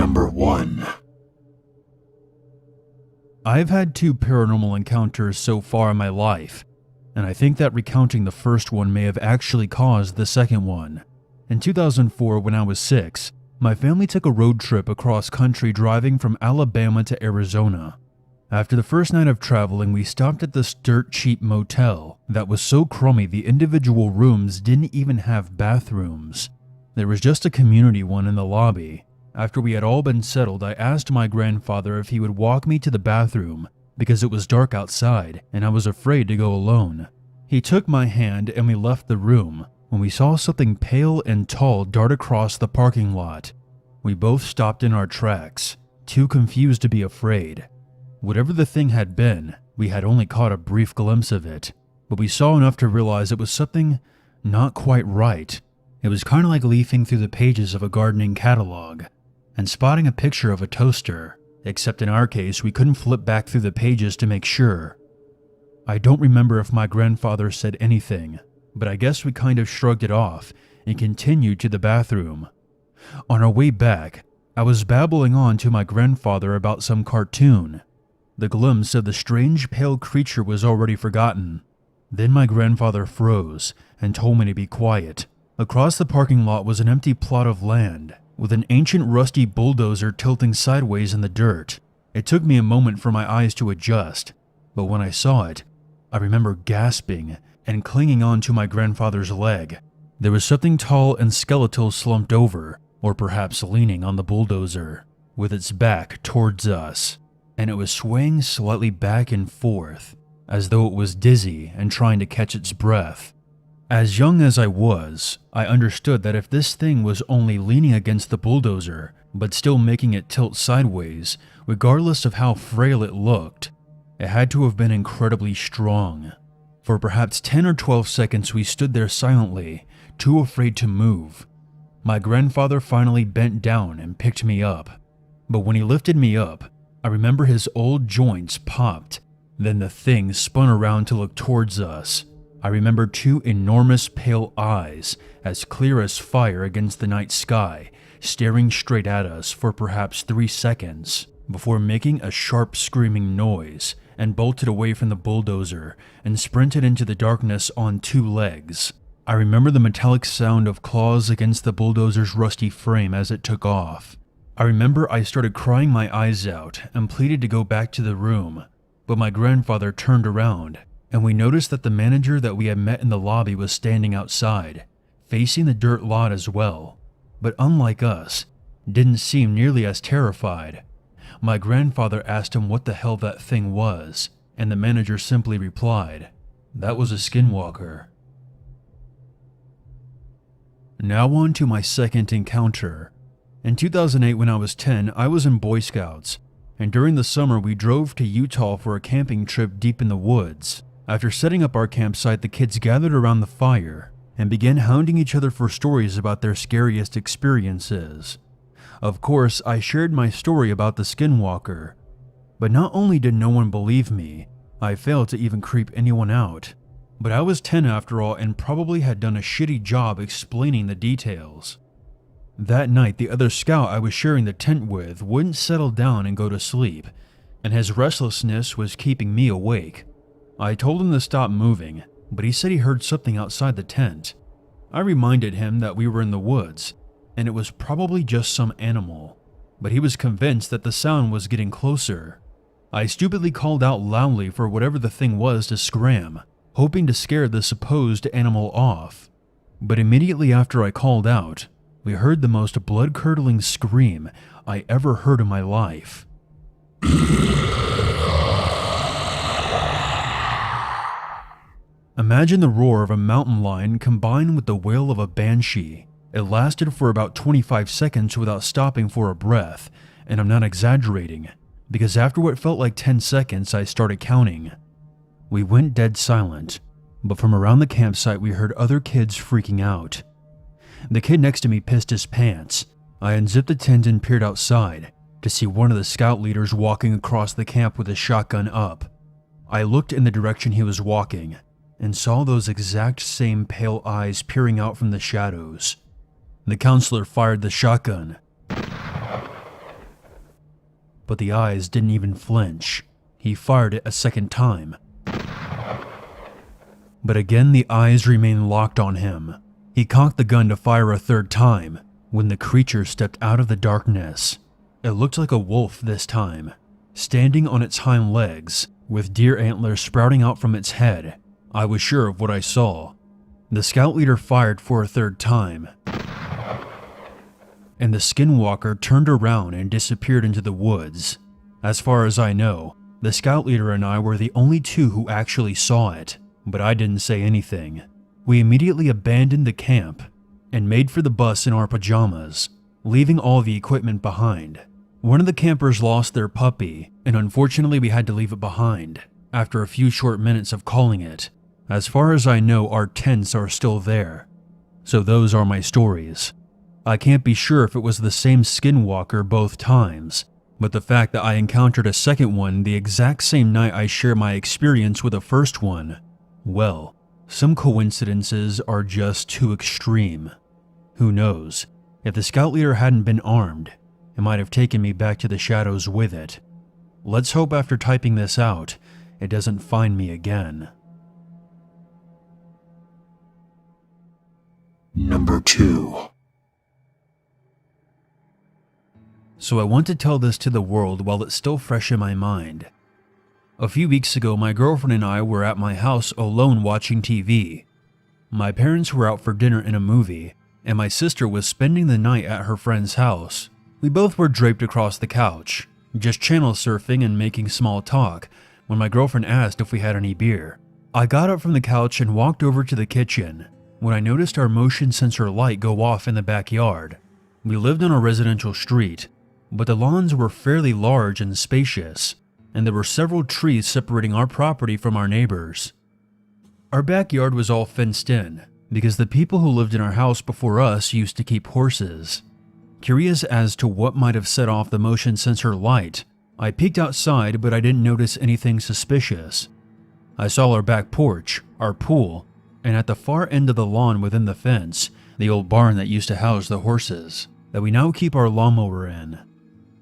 Number 1. I've had 2 paranormal encounters so far in my life, and I think that recounting the first one may have actually caused the second one. In 2004, when I was 6, my family took a road trip across country driving from Alabama to Arizona. After the first night of traveling, we stopped at this dirt cheap motel that was so crummy the individual rooms didn't even have bathrooms. There was just a community one in the lobby. After we had all been settled, I asked my grandfather if he would walk me to the bathroom because it was dark outside and I was afraid to go alone. He took my hand and we left the room when we saw something pale and tall dart across the parking lot. We both stopped in our tracks, too confused to be afraid. Whatever the thing had been, we had only caught a brief glimpse of it, but we saw enough to realize it was something not quite right. It was kind of like leafing through the pages of a gardening catalog and spotting a picture of a toaster, except in our case we couldn't flip back through the pages to make sure. I don't remember if my grandfather said anything, but I guess we kind of shrugged it off and continued to the bathroom. On our way back, I was babbling on to my grandfather about some cartoon. The glimpse of the strange pale creature was already forgotten. Then my grandfather froze and told me to be quiet. Across the parking lot was an empty plot of land with an ancient rusty bulldozer tilting sideways in the dirt. It took me a moment for my eyes to adjust, but when I saw it, I remember gasping and clinging on to my grandfather's leg. There was something tall and skeletal slumped over, or perhaps leaning on the bulldozer, with its back towards us, and it was swaying slightly back and forth, as though it was dizzy and trying to catch its breath. As young as I was, I understood that if this thing was only leaning against the bulldozer, but still making it tilt sideways, regardless of how frail it looked, it had to have been incredibly strong. For perhaps 10 or 12 seconds we stood there silently, too afraid to move. My grandfather finally bent down and picked me up, but when he lifted me up, I remember his old joints popped. Then the thing spun around to look towards us. I remember 2 enormous pale eyes, as clear as fire against the night sky, staring straight at us for perhaps 3 seconds, before making a sharp screaming noise and bolted away from the bulldozer and sprinted into the darkness on 2 legs. I remember the metallic sound of claws against the bulldozer's rusty frame as it took off. I remember I started crying my eyes out and pleaded to go back to the room, but my grandfather turned around and we noticed that the manager that we had met in the lobby was standing outside, facing the dirt lot as well, but unlike us, didn't seem nearly as terrified. My grandfather asked him what the hell that thing was, and the manager simply replied, "That was a skinwalker." Now on to my second encounter. In 2008, when I was 10, I was in Boy Scouts, and during the summer we drove to Utah for a camping trip deep in the woods. After setting up our campsite, the kids gathered around the fire and began hounding each other for stories about their scariest experiences. Of course, I shared my story about the skinwalker, but not only did no one believe me, I failed to even creep anyone out. But I was 10 after all and probably had done a shitty job explaining the details. That night, the other scout I was sharing the tent with wouldn't settle down and go to sleep, and his restlessness was keeping me awake. I told him to stop moving, but he said he heard something outside the tent. I reminded him that we were in the woods, and it was probably just some animal, but he was convinced that the sound was getting closer. I stupidly called out loudly for whatever the thing was to scram, hoping to scare the supposed animal off. But immediately after I called out, we heard the most blood-curdling scream I ever heard in my life. Imagine the roar of a mountain lion combined with the wail of a banshee. It lasted for about 25 seconds without stopping for a breath, and I'm not exaggerating, because after what felt like 10 seconds, I started counting. We went dead silent, but from around the campsite we heard other kids freaking out. The kid next to me pissed his pants. I unzipped the tent and peered outside to see one of the scout leaders walking across the camp with a shotgun up. I looked in the direction he was walking and saw those exact same pale eyes peering out from the shadows. The counselor fired the shotgun, but the eyes didn't even flinch. He fired it a second time. But again, the eyes remained locked on him. He cocked the gun to fire a third time when the creature stepped out of the darkness. It looked like a wolf this time, standing on its hind legs, with deer antlers sprouting out from its head. I was sure of what I saw. The scout leader fired for a third time, and the skinwalker turned around and disappeared into the woods. As far as I know, the scout leader and I were the only two who actually saw it, but I didn't say anything. We immediately abandoned the camp and made for the bus in our pajamas, leaving all the equipment behind. One of the campers lost their puppy, and unfortunately we had to leave it behind after a few short minutes of calling it. As far as I know, our tents are still there. So those are my stories. I can't be sure if it was the same skinwalker both times, but the fact that I encountered a second one the exact same night I shared my experience with the first one, well, some coincidences are just too extreme. Who knows? If the scout leader hadn't been armed, it might have taken me back to the shadows with it. Let's hope after typing this out, it doesn't find me again. Number 2. So I want to tell this to the world while it's still fresh in my mind. A few weeks ago, my girlfriend and I were at my house alone watching TV. My parents were out for dinner in a movie, and my sister was spending the night at her friend's house. We both were draped across the couch, just channel surfing and making small talk, when my girlfriend asked if we had any beer. I got up from the couch and walked over to the kitchen, when I noticed our motion sensor light go off in the backyard. We lived on a residential street, but the lawns were fairly large and spacious, and there were several trees separating our property from our neighbors. Our backyard was all fenced in, because the people who lived in our house before us used to keep horses. Curious as to what might have set off the motion sensor light, I peeked outside, but I didn't notice anything suspicious. I saw our back porch, our pool, and at the far end of the lawn within the fence, the old barn that used to house the horses that we now keep our lawnmower in.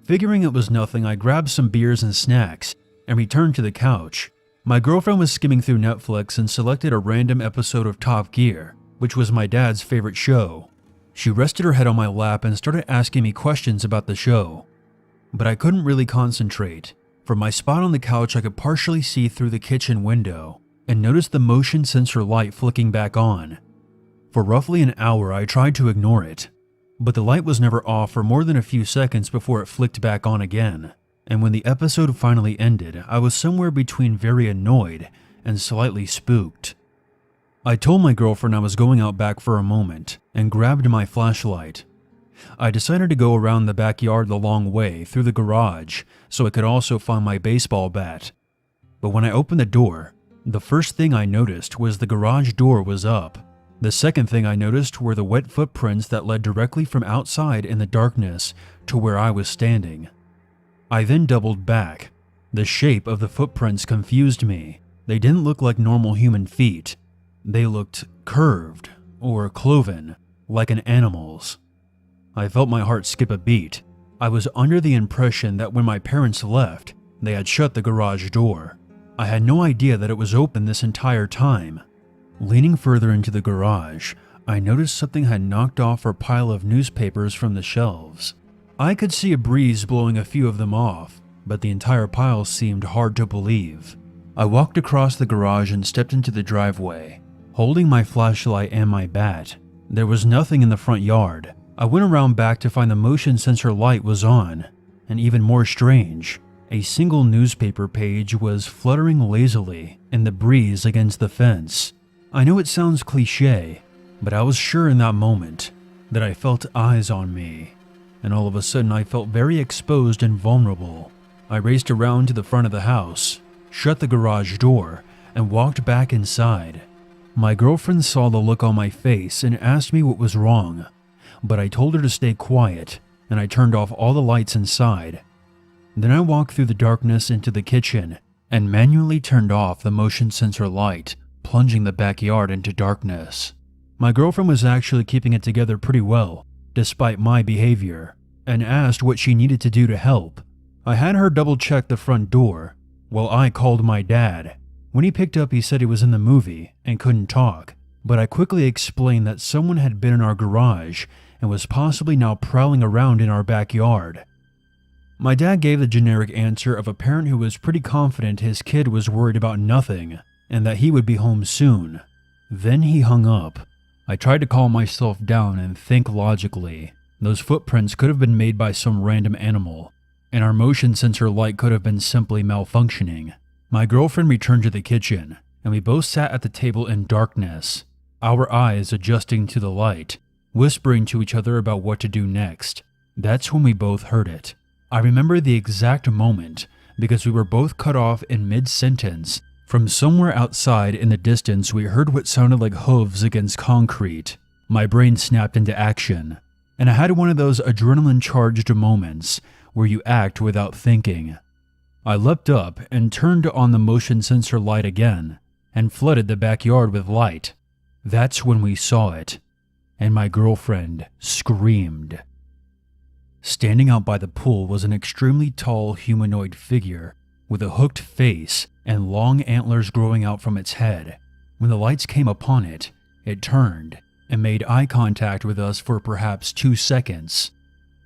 Figuring it was nothing, I grabbed some beers and snacks and returned to the couch. My girlfriend was skimming through Netflix and selected a random episode of Top Gear, which was my dad's favorite show. She rested her head on my lap and started asking me questions about the show. But I couldn't really concentrate. From my spot on the couch, I could partially see through the kitchen window and noticed the motion sensor light flicking back on. For roughly an hour, I tried to ignore it, but the light was never off for more than a few seconds before it flicked back on again. And when the episode finally ended, I was somewhere between very annoyed and slightly spooked. I told my girlfriend I was going out back for a moment and grabbed my flashlight. I decided to go around the backyard the long way through the garage so I could also find my baseball bat. But when I opened the door, the first thing I noticed was the garage door was up. The second thing I noticed were the wet footprints that led directly from outside in the darkness to where I was standing. I then doubled back. The shape of the footprints confused me. They didn't look like normal human feet. They looked curved or cloven, like an animal's. I felt my heart skip a beat. I was under the impression that when my parents left, they had shut the garage door. I had no idea that it was open this entire time. Leaning further into the garage, I noticed something had knocked off our pile of newspapers from the shelves. I could see a breeze blowing a few of them off, but the entire pile seemed hard to believe. I walked across the garage and stepped into the driveway, holding my flashlight and my bat. There was nothing in the front yard. I went around back to find the motion sensor light was on, and even more strange, a single newspaper page was fluttering lazily in the breeze against the fence. I know it sounds cliche, but I was sure in that moment that I felt eyes on me, and all of a sudden I felt very exposed and vulnerable. I raced around to the front of the house, shut the garage door, and walked back inside. My girlfriend saw the look on my face and asked me what was wrong, but I told her to stay quiet, and I turned off all the lights inside. Then I walked through the darkness into the kitchen and manually turned off the motion sensor light, plunging the backyard into darkness. My girlfriend was actually keeping it together pretty well, despite my behavior, and asked what she needed to do to help. I had her double check the front door, while I called my dad. When he picked up, he said he was in the movie and couldn't talk, but I quickly explained that someone had been in our garage and was possibly now prowling around in our backyard. My dad gave the generic answer of a parent who was pretty confident his kid was worried about nothing and that he would be home soon. Then he hung up. I tried to calm myself down and think logically. Those footprints could have been made by some random animal, and our motion sensor light could have been simply malfunctioning. My girlfriend returned to the kitchen, and we both sat at the table in darkness, our eyes adjusting to the light, whispering to each other about what to do next. That's when we both heard it. I remember the exact moment because we were both cut off in mid-sentence. From somewhere outside in the distance, we heard what sounded like hooves against concrete. My brain snapped into action, and I had one of those adrenaline-charged moments where you act without thinking. I leapt up and turned on the motion sensor light again and flooded the backyard with light. That's when we saw it, and my girlfriend screamed. Standing out by the pool was an extremely tall humanoid figure with a hooked face and long antlers growing out from its head. When the lights came upon it, it turned and made eye contact with us for perhaps 2 seconds.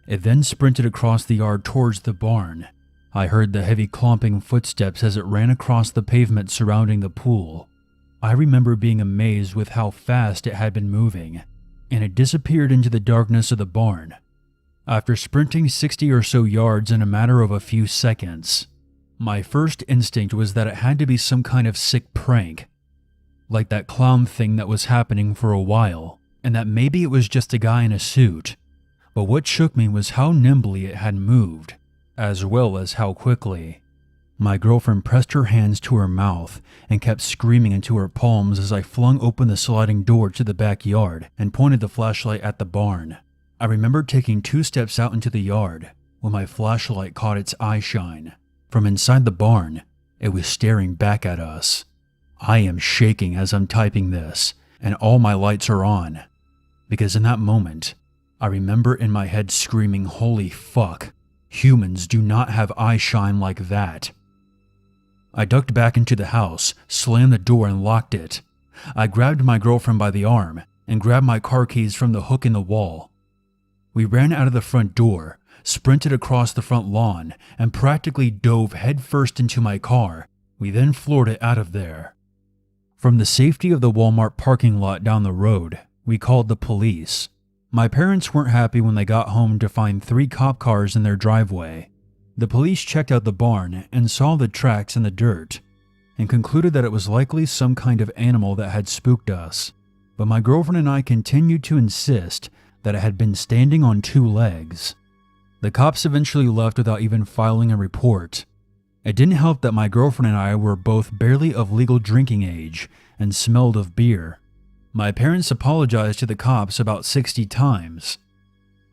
It then sprinted across the yard towards the barn. I heard the heavy clomping footsteps as it ran across the pavement surrounding the pool. I remember being amazed with how fast it had been moving, and it disappeared into the darkness of the barn after sprinting 60 or so yards in a matter of a few seconds. My first instinct was that it had to be some kind of sick prank, like that clown thing that was happening for a while, and that maybe it was just a guy in a suit. But what shook me was how nimbly it had moved, as well as how quickly. My girlfriend pressed her hands to her mouth and kept screaming into her palms as I flung open the sliding door to the backyard and pointed the flashlight at the barn. I remember taking 2 steps out into the yard when my flashlight caught its eye shine. From inside the barn, it was staring back at us. I am shaking as I'm typing this, and all my lights are on, because in that moment, I remember in my head screaming, "Holy fuck, humans do not have eye shine like that." I ducked back into the house, slammed the door and locked it. I grabbed my girlfriend by the arm and grabbed my car keys from the hook in the wall. We ran out of the front door, sprinted across the front lawn, and practically dove headfirst into my car. We then floored it out of there. From the safety of the Walmart parking lot down the road, we called the police. My parents weren't happy when they got home to find 3 cop cars in their driveway. The police checked out the barn and saw the tracks in the dirt, and concluded that it was likely some kind of animal that had spooked us. But my girlfriend and I continued to insist that it had been standing on 2 legs. The cops eventually left without even filing a report. It didn't help that my girlfriend and I were both barely of legal drinking age and smelled of beer. My parents apologized to the cops about 60 times.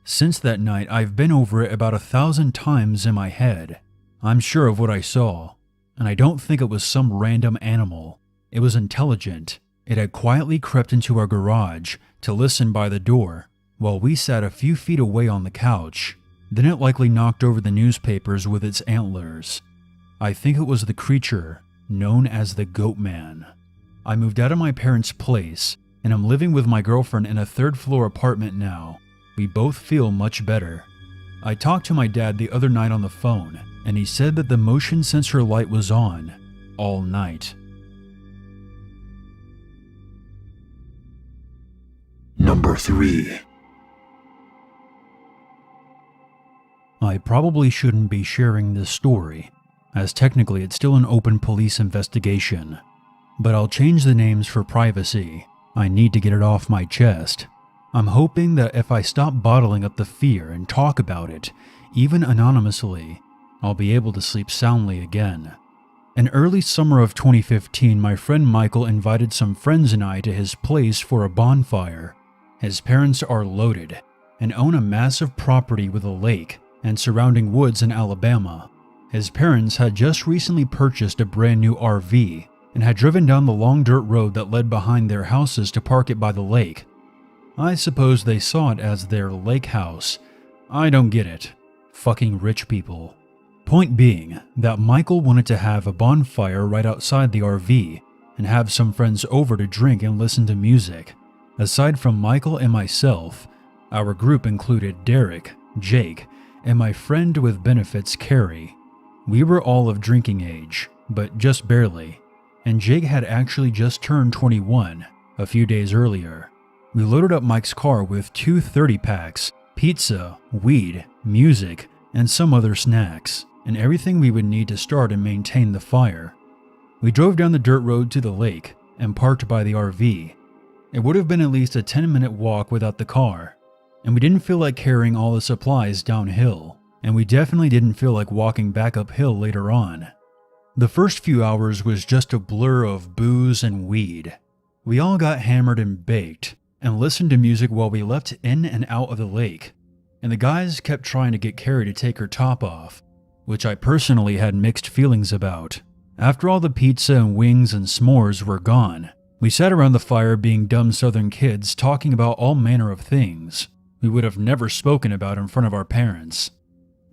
Since that night, I've been over it about 1,000 times in my head. I'm sure of what I saw, and I don't think it was some random animal. It was intelligent. It had quietly crept into our garage to listen by the door, while we sat a few feet away on the couch. Then it likely knocked over the newspapers with its antlers. I think it was the creature known as the Goat Man. I moved out of my parents' place, and I'm living with my girlfriend in a 3rd-floor apartment now. We both feel much better. I talked to my dad the other night on the phone, and he said that the motion sensor light was on all night. Number 3. I probably shouldn't be sharing this story, as technically it's still an open police investigation. But I'll change the names for privacy. I need to get it off my chest. I'm hoping that if I stop bottling up the fear and talk about it, even anonymously, I'll be able to sleep soundly again. In early summer of 2015, my friend Michael invited some friends and I to his place for a bonfire. His parents are loaded and own a massive property with a lake and surrounding woods in Alabama. His parents had just recently purchased a brand new RV and had driven down the long dirt road that led behind their houses to park it by the lake. I suppose they saw it as their lake house. I don't get it. Fucking rich people. Point being that Michael wanted to have a bonfire right outside the RV and have some friends over to drink and listen to music. Aside from Michael and myself, our group included Derek, Jake, and my friend with benefits, Carrie. We were all of drinking age, but just barely, and Jake had actually just turned 21 a few days earlier. We loaded up Mike's car with 2 30-packs, pizza, weed, music, and some other snacks, and everything we would need to start and maintain the fire. We drove down the dirt road to the lake and parked by the RV. It would have been at least a 10-minute walk without the car, and we didn't feel like carrying all the supplies downhill, and we definitely didn't feel like walking back uphill later on. The first few hours was just a blur of booze and weed. We all got hammered and baked, and listened to music while we leapt in and out of the lake, and the guys kept trying to get Carrie to take her top off, which I personally had mixed feelings about. After all the pizza and wings and s'mores were gone, we sat around the fire being dumb southern kids talking about all manner of things we would have never spoken about in front of our parents.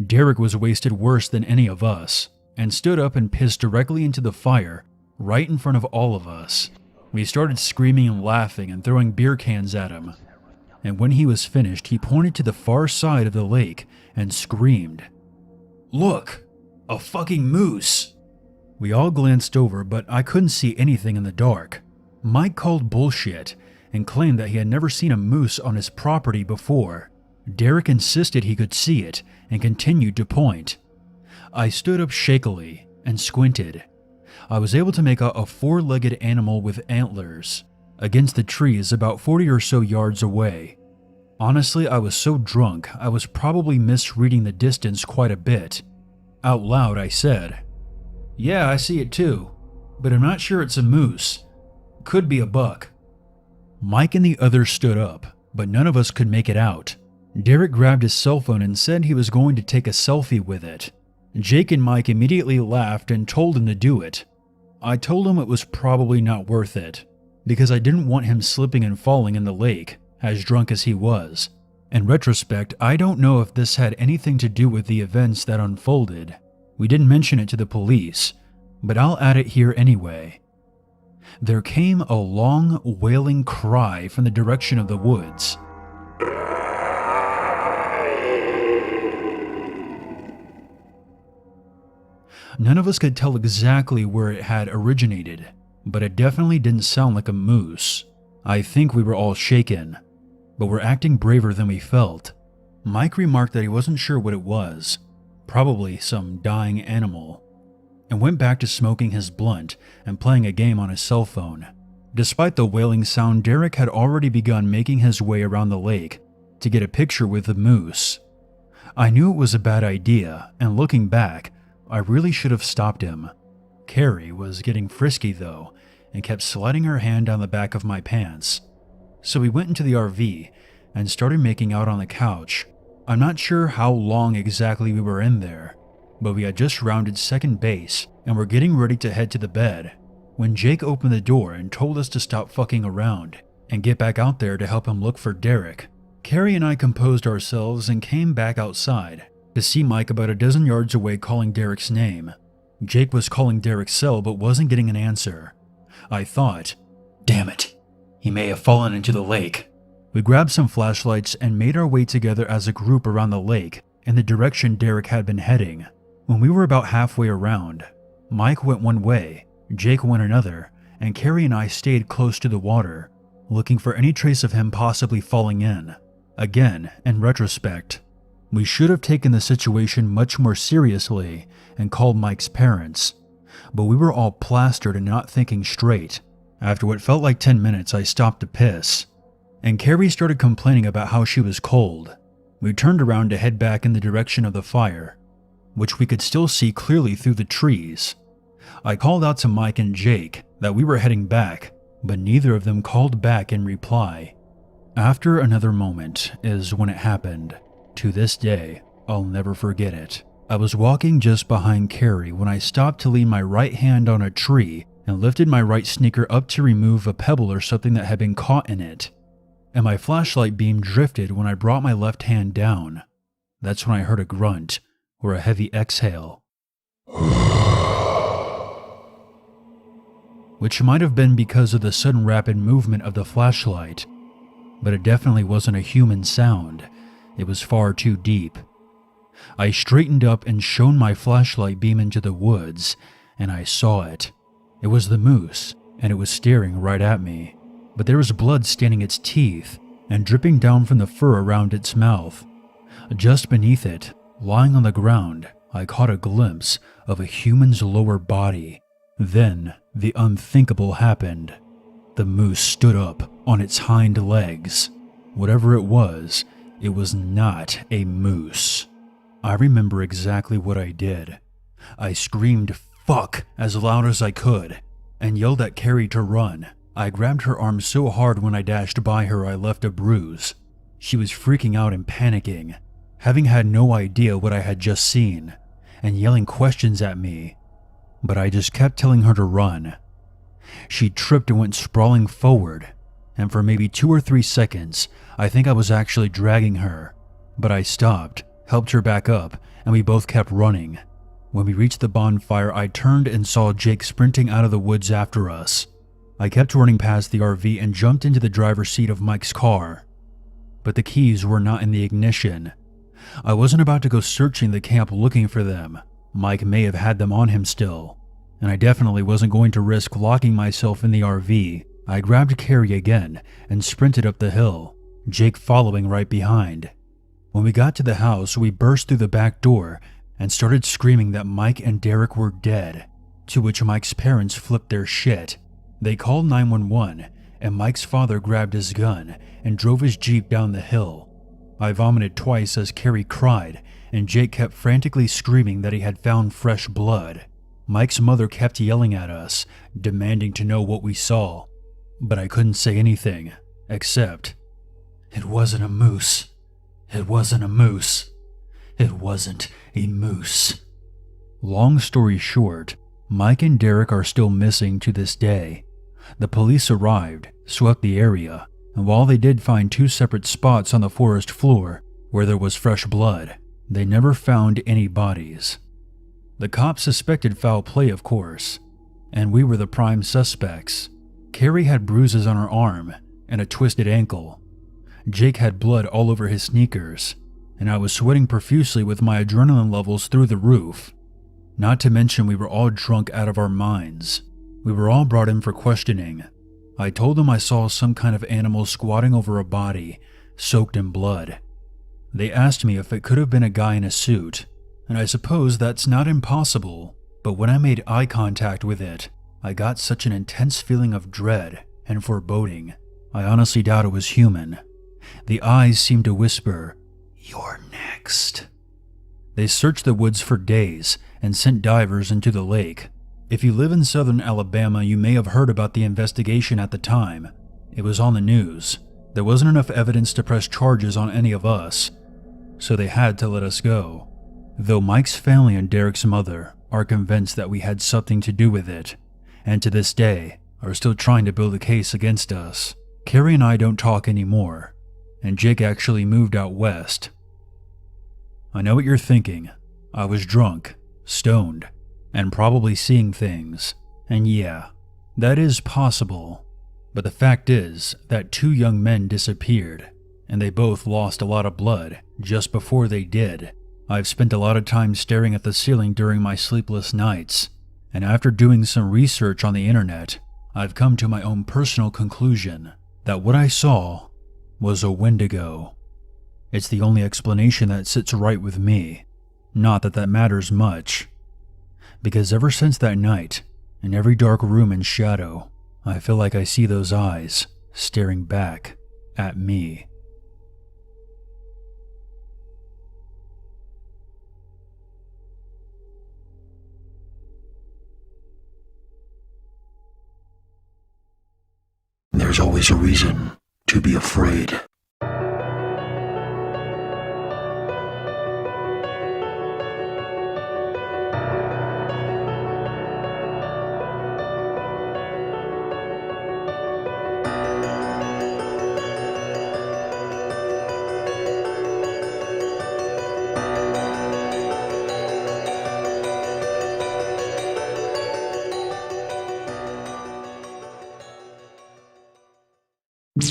Derek was wasted worse than any of us, and stood up and pissed directly into the fire right in front of all of us. We started screaming and laughing and throwing beer cans at him, and when he was finished, he pointed to the far side of the lake and screamed, "Look, a fucking moose!" We all glanced over, but I couldn't see anything in the dark. Mike called bullshit and claimed that he had never seen a moose on his property before. Derek insisted he could see it and continued to point. I stood up shakily and squinted. I was able to make out a 4-legged animal with antlers against the trees about 40 or so yards away. Honestly, I was so drunk I was probably misreading the distance quite a bit. Out loud I said, "Yeah, I see it too, but I'm not sure it's a moose. Could be a buck." Mike and the others stood up, but none of us could make it out. Derek grabbed his cell phone and said he was going to take a selfie with it. Jake and Mike immediately laughed and told him to do it. I told him it was probably not worth it, because I didn't want him slipping and falling in the lake, as drunk as he was. In retrospect, I don't know if this had anything to do with the events that unfolded. We didn't mention it to the police, but I'll add it here anyway. There came a long, wailing cry from the direction of the woods. None of us could tell exactly where it had originated, but it definitely didn't sound like a moose. I think we were all shaken, but were acting braver than we felt. Mike remarked that he wasn't sure what it was, probably some dying animal, and went back to smoking his blunt and playing a game on his cell phone. Despite the wailing sound, Derek had already begun making his way around the lake to get a picture with the moose. I knew it was a bad idea, and looking back, I really should have stopped him. Carrie was getting frisky though, and kept sliding her hand down the back of my pants. So we went into the RV and started making out on the couch. I'm not sure how long exactly we were in there, but we had just rounded second base and were getting ready to head to the bed when Jake opened the door and told us to stop fucking around and get back out there to help him look for Derek. Carrie and I composed ourselves and came back outside to see Mike about a dozen yards away calling Derek's name. Jake was calling Derek's cell but wasn't getting an answer. I thought, damn it, he may have fallen into the lake. We grabbed some flashlights and made our way together as a group around the lake in the direction Derek had been heading. When we were about halfway around, Mike went one way, Jake went another, and Carrie and I stayed close to the water, looking for any trace of him possibly falling in. Again, in retrospect, we should have taken the situation much more seriously and called Mike's parents, but we were all plastered and not thinking straight. After what felt like 10 minutes, I stopped to piss, and Carrie started complaining about how she was cold. We turned around to head back in the direction of the fire, which we could still see clearly through the trees. I called out to Mike and Jake that we were heading back, but neither of them called back in reply. After another moment is when it happened. To this day, I'll never forget it. I was walking just behind Carrie when I stopped to lean my right hand on a tree and lifted my right sneaker up to remove a pebble or something that had been caught in it. And my flashlight beam drifted when I brought my left hand down. That's when I heard a grunt or a heavy exhale which might have been because of the sudden rapid movement of the flashlight, but it definitely wasn't a human sound. It was far too deep. I straightened up and shone my flashlight beam into the woods, and I saw it. It was the moose, and it was staring right at me, but there was blood staining its teeth and dripping down from the fur around its mouth. Just beneath it, lying on the ground, I caught a glimpse of a human's lower body. Then, the unthinkable happened. The moose stood up on its hind legs. Whatever it was not a moose. I remember exactly what I did. I screamed "fuck" as loud as I could and yelled at Carrie to run. I grabbed her arm so hard when I dashed by her I left a bruise. She was freaking out and panicking, having had no idea what I had just seen, and yelling questions at me. But I just kept telling her to run. She tripped and went sprawling forward, and for maybe 2 or 3 seconds, I think I was actually dragging her. But I stopped, helped her back up, and we both kept running. When we reached the bonfire, I turned and saw Jake sprinting out of the woods after us. I kept running past the RV and jumped into the driver's seat of Mike's car. But the keys were not in the ignition. I wasn't about to go searching the camp looking for them. Mike may have had them on him still, and I definitely wasn't going to risk locking myself in the RV. I grabbed Carrie again and sprinted up the hill, Jake following right behind. When we got to the house, we burst through the back door and started screaming that Mike and Derek were dead, to which Mike's parents flipped their shit. They called 911, and Mike's father grabbed his gun and drove his Jeep down the hill. I vomited twice as Carrie cried, and Jake kept frantically screaming that he had found fresh blood. Mike's mother kept yelling at us, demanding to know what we saw, but I couldn't say anything, except, "It wasn't a moose. It wasn't a moose. It wasn't a moose." Long story short, Mike and Derek are still missing to this day. The police arrived, swept the area, and while they did find 2 separate spots on the forest floor where there was fresh blood, they never found any bodies. The cops suspected foul play, of course, and we were the prime suspects. Carrie had bruises on her arm and a twisted ankle. Jake had blood all over his sneakers, and I was sweating profusely with my adrenaline levels through the roof. Not to mention we were all drunk out of our minds. We were all brought in for questioning. I told them I saw some kind of animal squatting over a body, soaked in blood. They asked me if it could have been a guy in a suit, and I suppose that's not impossible, but when I made eye contact with it, I got such an intense feeling of dread and foreboding. I honestly doubt it was human. The eyes seemed to whisper, "You're next." They searched the woods for days and sent divers into the lake. If you live in southern Alabama, you may have heard about the investigation at the time. It was on the news. There wasn't enough evidence to press charges on any of us, so they had to let us go. Though Mike's family and Derek's mother are convinced that we had something to do with it, and to this day are still trying to build a case against us. Carrie and I don't talk anymore, and Jake actually moved out west. I know what you're thinking. I was drunk, stoned, and probably seeing things. And yeah, that is possible. But the fact is that 2 young men disappeared, and they both lost a lot of blood just before they did. I've spent a lot of time staring at the ceiling during my sleepless nights, and after doing some research on the internet, I've come to my own personal conclusion that what I saw was a Wendigo. It's the only explanation that sits right with me. Not that that matters much, because ever since that night, in every dark room and shadow, I feel like I see those eyes staring back at me. There's always a reason to be afraid. On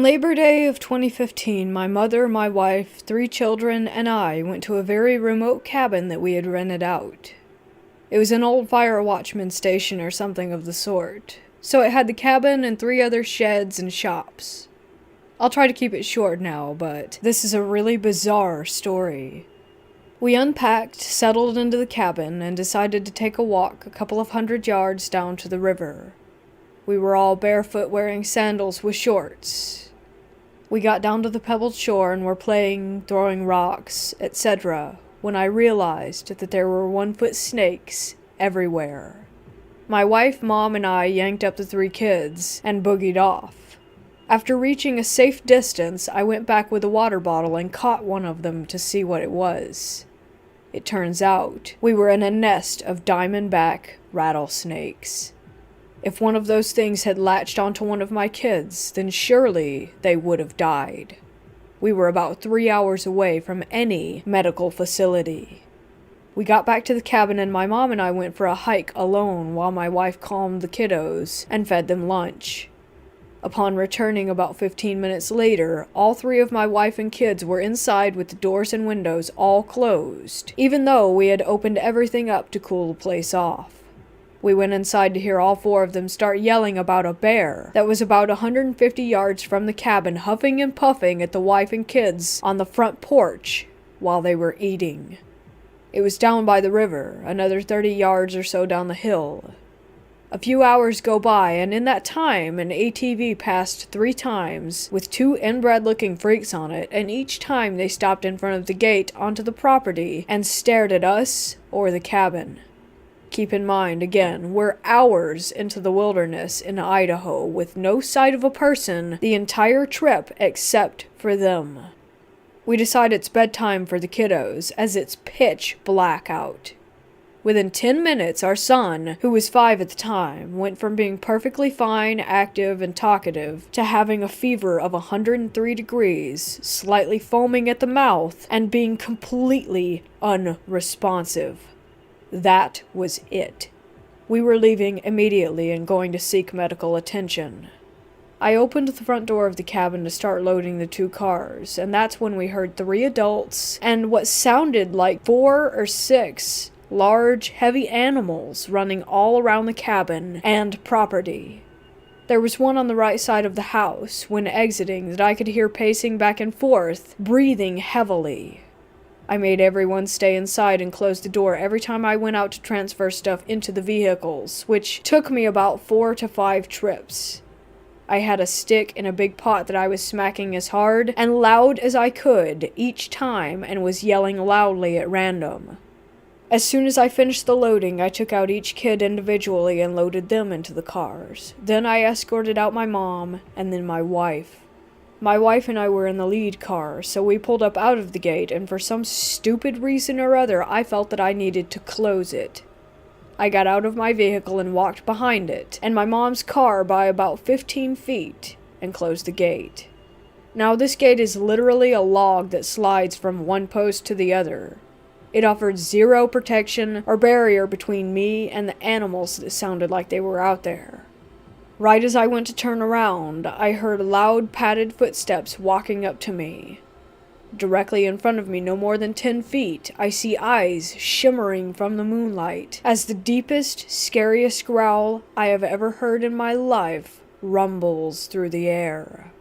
Labor Day of 2015, my mother, my wife, 3 children, and I went to a very remote cabin that we had rented out. It was an old fire watchman station or something of the sort, so it had the cabin and 3 other sheds and shops. I'll try to keep it short now, but this is a really bizarre story. We unpacked, settled into the cabin, and decided to take a walk a couple of 100 yards down to the river. We were all barefoot wearing sandals with shorts. We got down to the pebbled shore and were playing, throwing rocks, etc., when I realized that there were 1-foot snakes everywhere. My wife, mom, and I yanked up the 3 kids and boogied off. After reaching a safe distance, I went back with a water bottle and caught one of them to see what it was. It turns out we were in a nest of diamondback rattlesnakes. If one of those things had latched onto one of my kids, then surely they would have died. We were about 3 hours away from any medical facility. We got back to the cabin and my mom and I went for a hike alone while my wife calmed the kiddos and fed them lunch. Upon returning about 15 minutes later, all 3 of my wife and kids were inside with the doors and windows all closed, even though we had opened everything up to cool the place off. We went inside to hear all 4 of them start yelling about a bear that was about 150 yards from the cabin, huffing and puffing at the wife and kids on the front porch while they were eating. It was down by the river, another 30 yards or so down the hill. A few hours go by, and in that time, an ATV passed 3 times with 2 inbred-looking freaks on it, and each time they stopped in front of the gate onto the property and stared at us or the cabin. Keep in mind, again, we're hours into the wilderness in Idaho with no sight of a person the entire trip except for them. We decide it's bedtime for the kiddos, as it's pitch black out. Within 10 minutes, our son, who was 5 at the time, went from being perfectly fine, active, and talkative to having a fever of 103 degrees, slightly foaming at the mouth, and being completely unresponsive. That was it. We were leaving immediately and going to seek medical attention. I opened the front door of the cabin to start loading the 2 cars, and that's when we heard 3 adults and what sounded like 4 or 6 large, heavy animals running all around the cabin and property. There was one on the right side of the house, when exiting, that I could hear pacing back and forth, breathing heavily. I made everyone stay inside and close the door every time I went out to transfer stuff into the vehicles, which took me about 4 to 5 trips. I had a stick in a big pot that I was smacking as hard and loud as I could each time and was yelling loudly at random. As soon as I finished the loading, I took out each kid individually and loaded them into the cars. Then I escorted out my mom and then my wife. My wife and I were in the lead car, so we pulled up out of the gate, and for some stupid reason or other, I felt that I needed to close it. I got out of my vehicle and walked behind it, and my mom's car by about 15 feet, and closed the gate. Now, this gate is literally a log that slides from one post to the other. It offered 0 protection or barrier between me and the animals that sounded like they were out there. Right as I went to turn around, I heard loud padded footsteps walking up to me. Directly in front of me, no more than 10 feet, I see eyes shimmering from the moonlight as the deepest, scariest growl I have ever heard in my life rumbles through the air.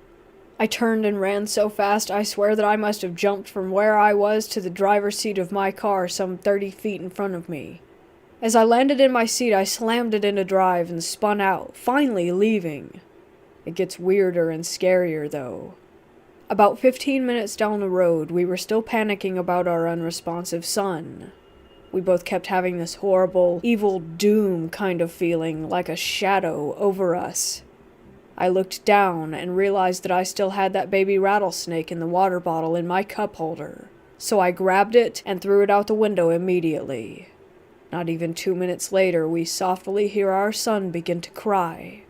I turned and ran so fast I swear that I must have jumped from where I was to the driver's seat of my car some 30 feet in front of me. As I landed in my seat, I slammed it into drive and spun out, finally leaving. It gets weirder and scarier, though. About 15 minutes down the road, we were still panicking about our unresponsive son. We both kept having this horrible, evil doom kind of feeling, like a shadow over us. I looked down and realized that I still had that baby rattlesnake in the water bottle in my cup holder, so I grabbed it and threw it out the window immediately. Not even 2 minutes later, we softly hear our son begin to cry.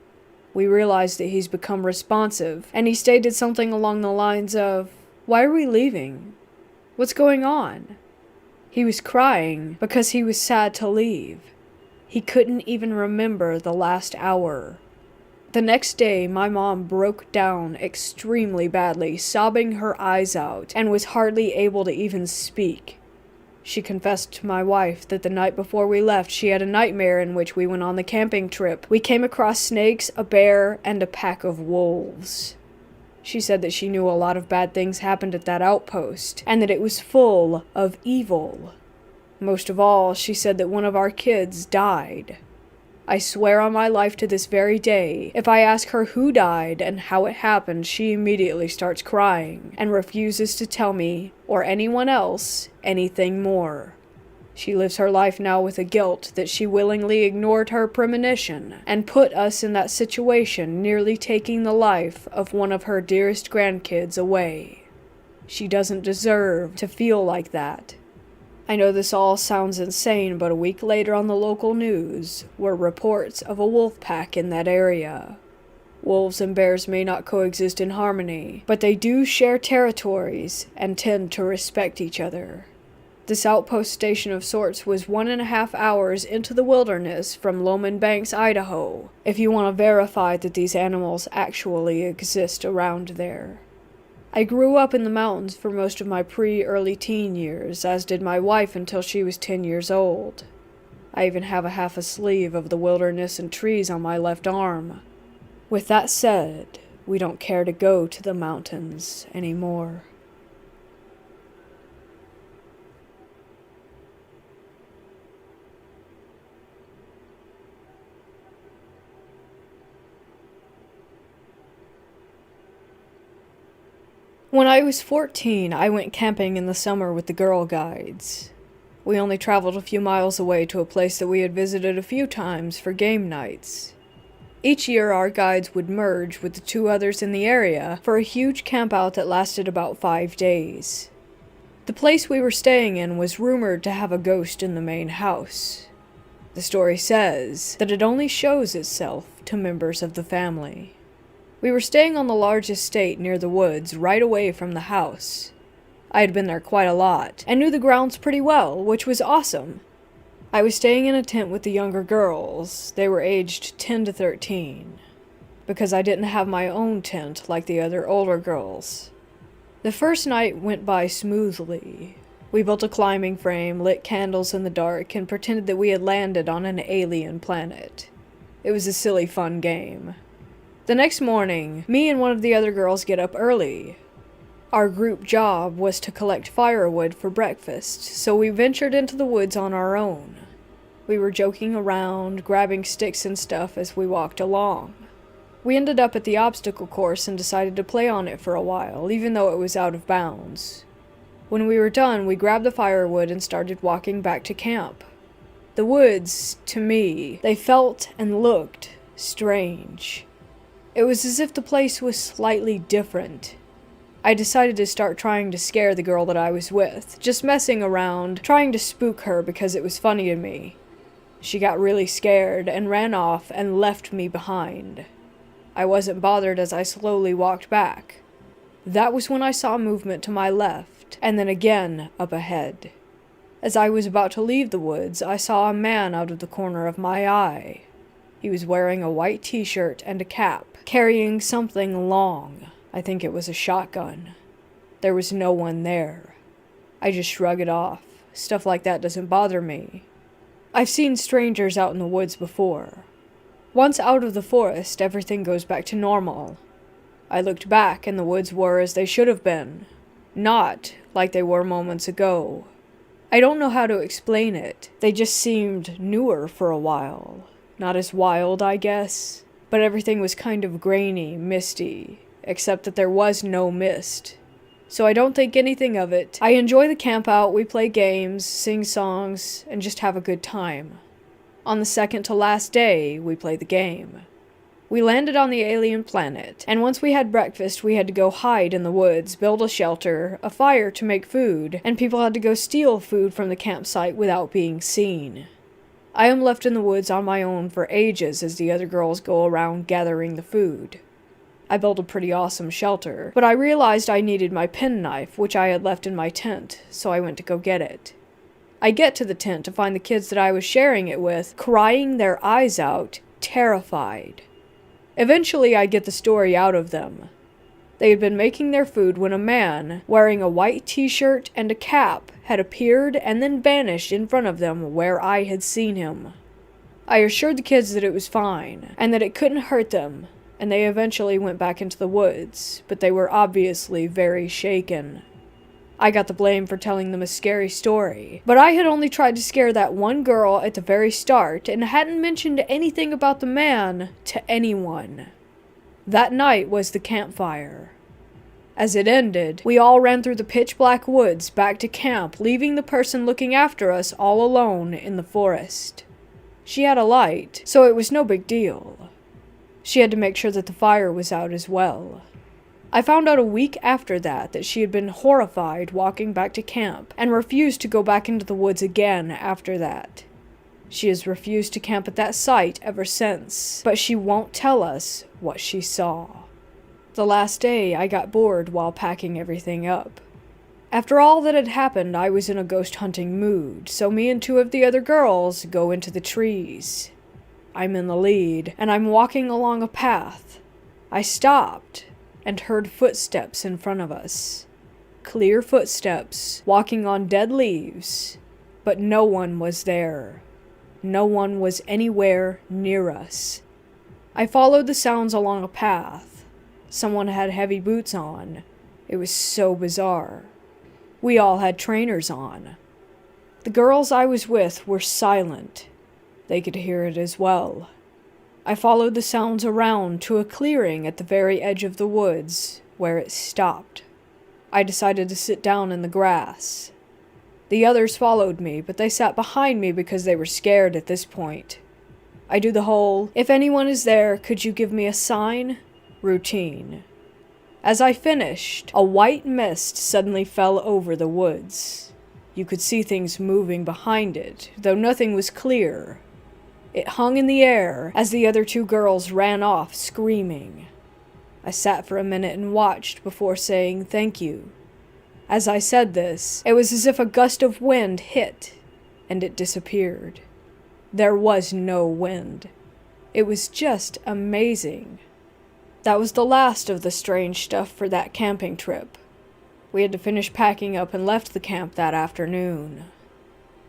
We realize that he's become responsive, and he stated something along the lines of, "Why are we leaving? What's going on?" He was crying because he was sad to leave. He couldn't even remember the last hour. The next day, my mom broke down extremely badly, sobbing her eyes out, and was hardly able to even speak. She confessed to my wife that the night before we left, she had a nightmare in which we went on the camping trip. We came across snakes, a bear, and a pack of wolves. She said that she knew a lot of bad things happened at that outpost, and that it was full of evil. Most of all, she said that one of our kids died. I swear on my life to this very day, if I ask her who died and how it happened, she immediately starts crying and refuses to tell me, or anyone else, anything more. She lives her life now with a guilt that she willingly ignored her premonition and put us in that situation, nearly taking the life of one of her dearest grandkids away. She doesn't deserve to feel like that. I know this all sounds insane, but a week later on the local news were reports of a wolf pack in that area. Wolves and bears may not coexist in harmony, but they do share territories and tend to respect each other. This outpost station of sorts was 1.5 hours into the wilderness from Loman Banks, Idaho, if you want to verify that these animals actually exist around there. I grew up in the mountains for most of my pre-early teen years, as did my wife until she was 10 years old. I even have a half a sleeve of the wilderness and trees on my left arm. With that said, we don't care to go to the mountains anymore. When I was 14, I went camping in the summer with the Girl Guides. We only traveled a few miles away to a place that we had visited a few times for game nights. Each year, our guides would merge with the 2 others in the area for a huge campout that lasted about 5 days. The place we were staying in was rumored to have a ghost in the main house. The story says that it only shows itself to members of the family. We were staying on the large estate near the woods, right away from the house. I had been there quite a lot, and knew the grounds pretty well, which was awesome. I was staying in a tent with the younger girls. They were aged 10 to 13, because I didn't have my own tent like the other older girls. The first night went by smoothly. We built a climbing frame, lit candles in the dark, and pretended that we had landed on an alien planet. It was a silly, fun game. The next morning, me and one of the other girls get up early. Our group job was to collect firewood for breakfast, so we ventured into the woods on our own. We were joking around, grabbing sticks and stuff as we walked along. We ended up at the obstacle course and decided to play on it for a while, even though it was out of bounds. When we were done, we grabbed the firewood and started walking back to camp. The woods, to me, they felt and looked strange. It was as if the place was slightly different. I decided to start trying to scare the girl that I was with, just messing around, trying to spook her because it was funny to me. She got really scared and ran off and left me behind. I wasn't bothered as I slowly walked back. That was when I saw movement to my left, and then again up ahead. As I was about to leave the woods, I saw a man out of the corner of my eye. He was wearing a white t-shirt and a cap, carrying something long. I think it was a shotgun. There was no one there. I just shrugged it off. Stuff like that doesn't bother me. I've seen strangers out in the woods before. Once out of the forest, everything goes back to normal. I looked back and the woods were as they should have been. Not like they were moments ago. I don't know how to explain it. They just seemed newer for a while. Not as wild, I guess, but everything was kind of grainy, misty, except that there was no mist. So I don't think anything of it. I enjoy the campout, we play games, sing songs, and just have a good time. On the second to last day, we play the game. We landed on the alien planet, and once we had breakfast, we had to go hide in the woods, build a shelter, a fire to make food, and people had to go steal food from the campsite without being seen. I am left in the woods on my own for ages as the other girls go around gathering the food. I built a pretty awesome shelter, but I realized I needed my penknife, which I had left in my tent, so I went to go get it. I get to the tent to find the kids that I was sharing it with crying their eyes out, terrified. Eventually, I get the story out of them. They had been making their food when a man, wearing a white t-shirt and a cap, had appeared and then vanished in front of them where I had seen him. I assured the kids that it was fine, and that it couldn't hurt them, and they eventually went back into the woods, but they were obviously very shaken. I got the blame for telling them a scary story, but I had only tried to scare that one girl at the very start and hadn't mentioned anything about the man to anyone. That night was the campfire. As it ended, we all ran through the pitch-black woods back to camp, leaving the person looking after us all alone in the forest. She had a light, so it was no big deal. She had to make sure that the fire was out as well. I found out a week after that she had been horrified walking back to camp and refused to go back into the woods again after that. She has refused to camp at that site ever since, but she won't tell us what she saw. The last day, I got bored while packing everything up. After all that had happened, I was in a ghost hunting mood, so me and two of the other girls go into the trees. I'm in the lead, and I'm walking along a path. I stopped and heard footsteps in front of us. Clear footsteps, walking on dead leaves, but no one was there. No one was anywhere near us. I followed the sounds along a path. Someone had heavy boots on. It was so bizarre. We all had trainers on. The girls I was with were silent. They could hear it as well. I followed the sounds around to a clearing at the very edge of the woods, where it stopped. I decided to sit down in the grass. The others followed me, but they sat behind me because they were scared at this point. I do the whole, "If anyone is there, could you give me a sign?" routine. As I finished, a white mist suddenly fell over the woods. You could see things moving behind it, though nothing was clear. It hung in the air as the other two girls ran off screaming. I sat for a minute and watched before saying thank you. As I said this, it was as if a gust of wind hit, and it disappeared. There was no wind. It was just amazing. That was the last of the strange stuff for that camping trip. We had to finish packing up and left the camp that afternoon.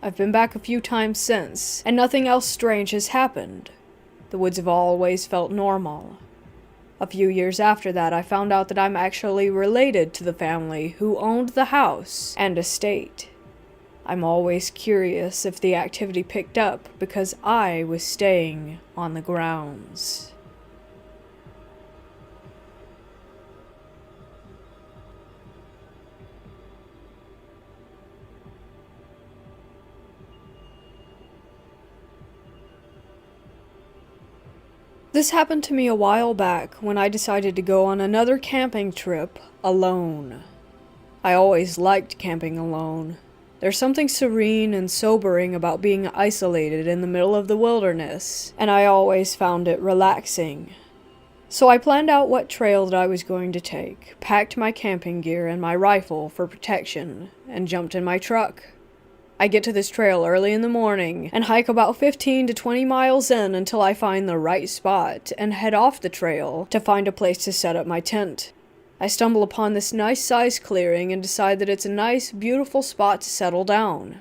I've been back a few times since, and nothing else strange has happened. The woods have always felt normal. A few years after that, I found out that I'm actually related to the family who owned the house and estate. I'm always curious if the activity picked up because I was staying on the grounds. This happened to me a while back when I decided to go on another camping trip alone. I always liked camping alone. There's something serene and sobering about being isolated in the middle of the wilderness, and I always found it relaxing. So I planned out what trail that I was going to take, packed my camping gear and my rifle for protection, and jumped in my truck. I get to this trail early in the morning and hike about 15 to 20 miles in until I find the right spot and head off the trail to find a place to set up my tent. I stumble upon this nice-sized clearing and decide that it's a nice, beautiful spot to settle down.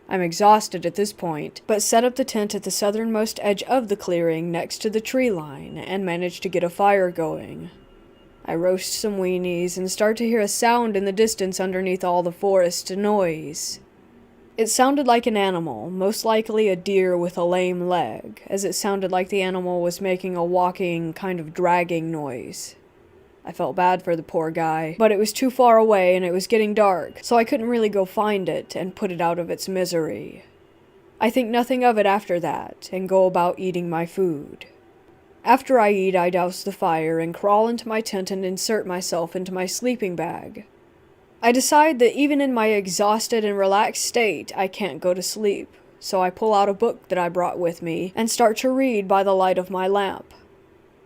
I'm exhausted at this point, but set up the tent at the southernmost edge of the clearing next to the tree line and manage to get a fire going. I roast some weenies and start to hear a sound in the distance underneath all the forest noise. It sounded like an animal, most likely a deer with a lame leg, as it sounded like the animal was making a walking, kind of dragging noise. I felt bad for the poor guy, but it was too far away and it was getting dark, so I couldn't really go find it and put it out of its misery. I think nothing of it after that, and go about eating my food. After I eat, I douse the fire and crawl into my tent and insert myself into my sleeping bag. I decide that even in my exhausted and relaxed state, I can't go to sleep, so I pull out a book that I brought with me and start to read by the light of my lamp.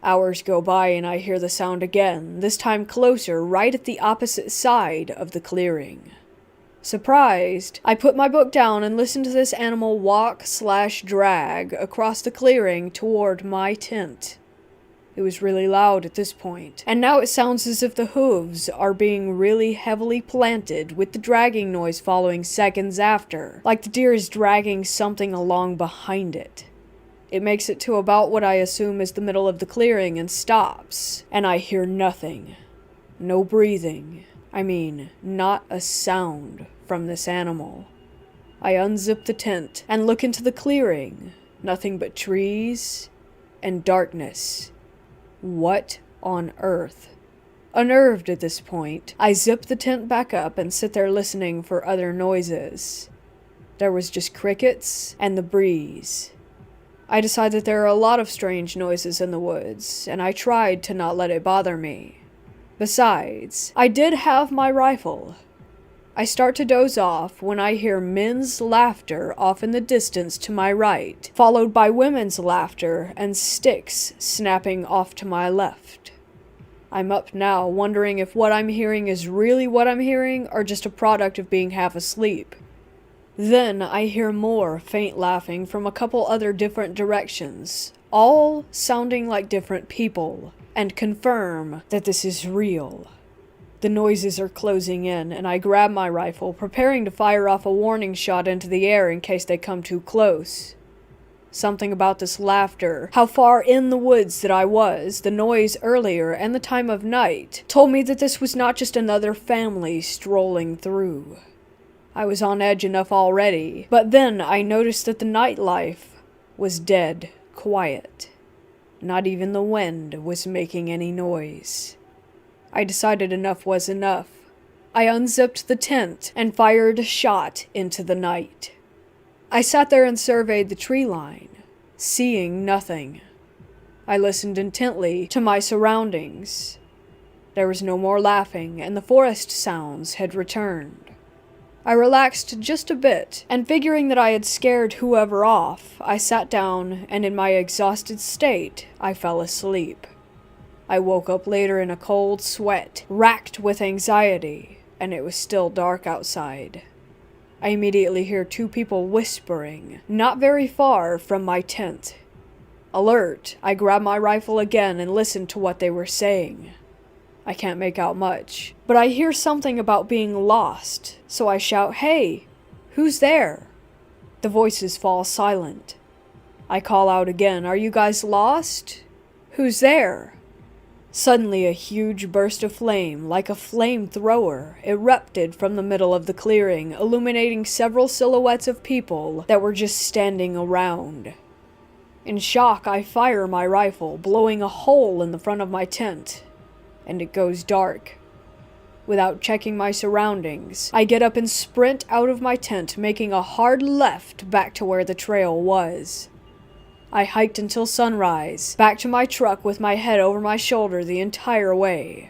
Hours go by and I hear the sound again, this time closer, right at the opposite side of the clearing. Surprised, I put my book down and listen to this animal walk/drag across the clearing toward my tent. It was really loud at this point, and now it sounds as if the hooves are being really heavily planted, with the dragging noise following seconds after, like the deer is dragging something along behind it. It makes it to about what I assume is the middle of the clearing and stops, and I hear nothing. No breathing. I mean, not a sound from this animal. I unzip the tent and look into the clearing. Nothing but trees and darkness. What on earth? Unnerved at this point, I zip the tent back up and sit there listening for other noises. There was just crickets and the breeze. I decide that there are a lot of strange noises in the woods, and I tried to not let it bother me. Besides, I did have my rifle. I start to doze off when I hear men's laughter off in the distance to my right, followed by women's laughter and sticks snapping off to my left. I'm up now, wondering if what I'm hearing is really what I'm hearing or just a product of being half asleep. Then I hear more faint laughing from a couple other different directions, all sounding like different people, and confirm that this is real. The noises are closing in, and I grab my rifle, preparing to fire off a warning shot into the air in case they come too close. Something about this laughter, how far in the woods that I was, the noise earlier, and the time of night, told me that this was not just another family strolling through. I was on edge enough already, but then I noticed that the nightlife was dead quiet. Not even the wind was making any noise. I decided enough was enough. I unzipped the tent and fired a shot into the night. I sat there and surveyed the tree line, seeing nothing. I listened intently to my surroundings. There was no more laughing, and the forest sounds had returned. I relaxed just a bit, and figuring that I had scared whoever off, I sat down, and in my exhausted state, I fell asleep. I woke up later in a cold sweat, racked with anxiety, and it was still dark outside. I immediately hear two people whispering, not very far from my tent. Alert, I grab my rifle again and listen to what they were saying. I can't make out much, but I hear something about being lost, so I shout, "Hey, who's there?" The voices fall silent. I call out again, "Are you guys lost? Who's there?" Suddenly a huge burst of flame, like a flamethrower, erupted from the middle of the clearing, illuminating several silhouettes of people that were just standing around. In shock, I fire my rifle, blowing a hole in the front of my tent, and it goes dark. Without checking my surroundings, I get up and sprint out of my tent, making a hard left back to where the trail was. I hiked until sunrise, back to my truck with my head over my shoulder the entire way.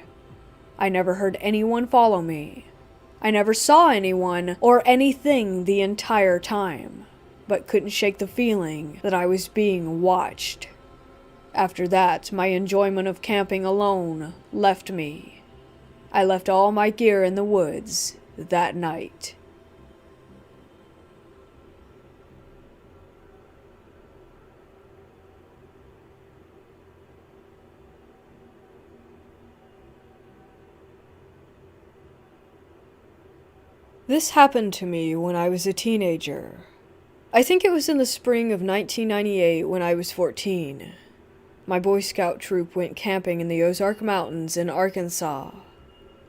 I never heard anyone follow me. I never saw anyone or anything the entire time, but couldn't shake the feeling that I was being watched. After that, my enjoyment of camping alone left me. I left all my gear in the woods that night. This happened to me when I was a teenager. I think it was in the spring of 1998 when I was 14. My Boy Scout troop went camping in the Ozark Mountains in Arkansas.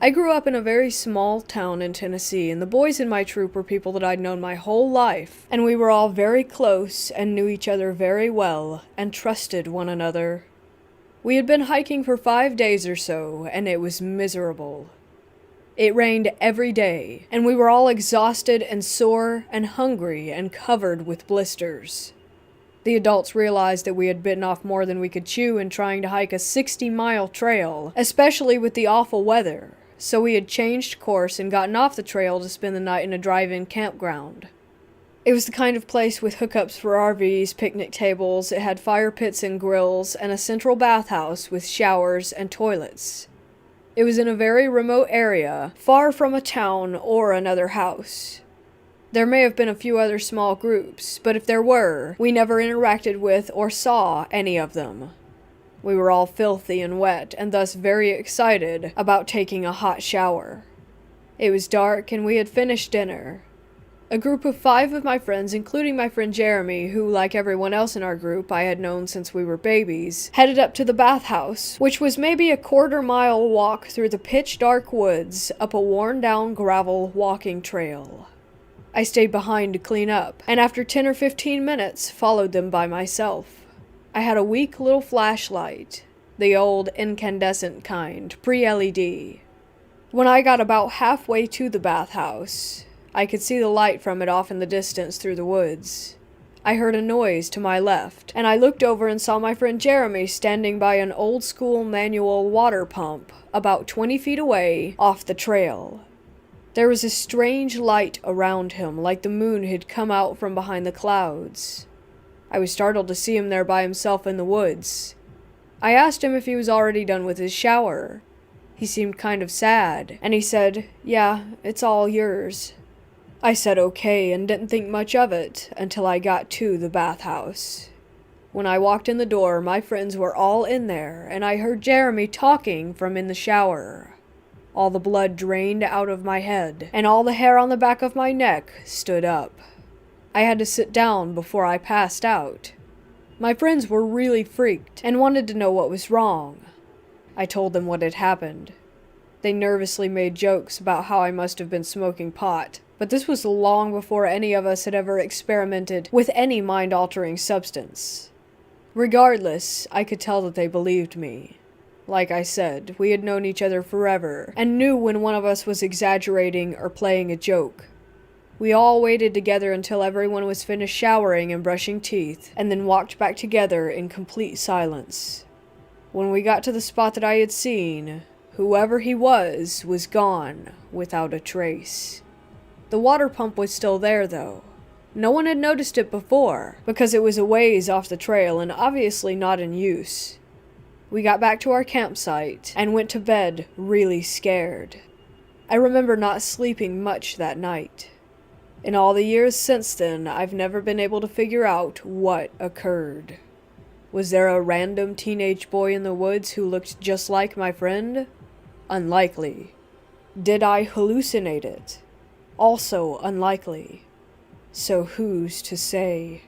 I grew up in a very small town in Tennessee, and the boys in my troop were people that I'd known my whole life, and we were all very close and knew each other very well and trusted one another. We had been hiking for 5 days or so, and it was miserable. It rained every day, and we were all exhausted and sore and hungry and covered with blisters. The adults realized that we had bitten off more than we could chew in trying to hike a 60-mile trail, especially with the awful weather, so we had changed course and gotten off the trail to spend the night in a drive-in campground. It was the kind of place with hookups for RVs, picnic tables, it had fire pits and grills, and a central bathhouse with showers and toilets. It was in a very remote area, far from a town or another house. There may have been a few other small groups, but if there were, we never interacted with or saw any of them. We were all filthy and wet, and thus very excited about taking a hot shower. It was dark, and we had finished dinner. A group of 5 of my friends, including my friend Jeremy, who, like everyone else in our group, I had known since we were babies, headed up to the bathhouse, which was maybe a quarter-mile walk through the pitch-dark woods up a worn-down gravel walking trail. I stayed behind to clean up, and after 10 or 15 minutes, followed them by myself. I had a weak little flashlight, the old incandescent kind, pre-LED. When I got about halfway to the bathhouse, I could see the light from it off in the distance through the woods. I heard a noise to my left, and I looked over and saw my friend Jeremy standing by an old-school manual water pump about 20 feet away off the trail. There was a strange light around him, like the moon had come out from behind the clouds. I was startled to see him there by himself in the woods. I asked him if he was already done with his shower. He seemed kind of sad, and he said, "Yeah, it's all yours." I said okay and didn't think much of it until I got to the bathhouse. When I walked in the door, my friends were all in there, and I heard Jeremy talking from in the shower. All the blood drained out of my head, and all the hair on the back of my neck stood up. I had to sit down before I passed out. My friends were really freaked and wanted to know what was wrong. I told them what had happened. They nervously made jokes about how I must have been smoking pot, but this was long before any of us had ever experimented with any mind-altering substance. Regardless, I could tell that they believed me. Like I said, we had known each other forever, and knew when one of us was exaggerating or playing a joke. We all waited together until everyone was finished showering and brushing teeth, and then walked back together in complete silence. When we got to the spot that I had seen, whoever he was gone without a trace. The water pump was still there, though. No one had noticed it before, because it was a ways off the trail and obviously not in use. We got back to our campsite and went to bed really scared. I remember not sleeping much that night. In all the years since then, I've never been able to figure out what occurred. Was there a random teenage boy in the woods who looked just like my friend? Unlikely. Did I hallucinate it? Also unlikely. So who's to say?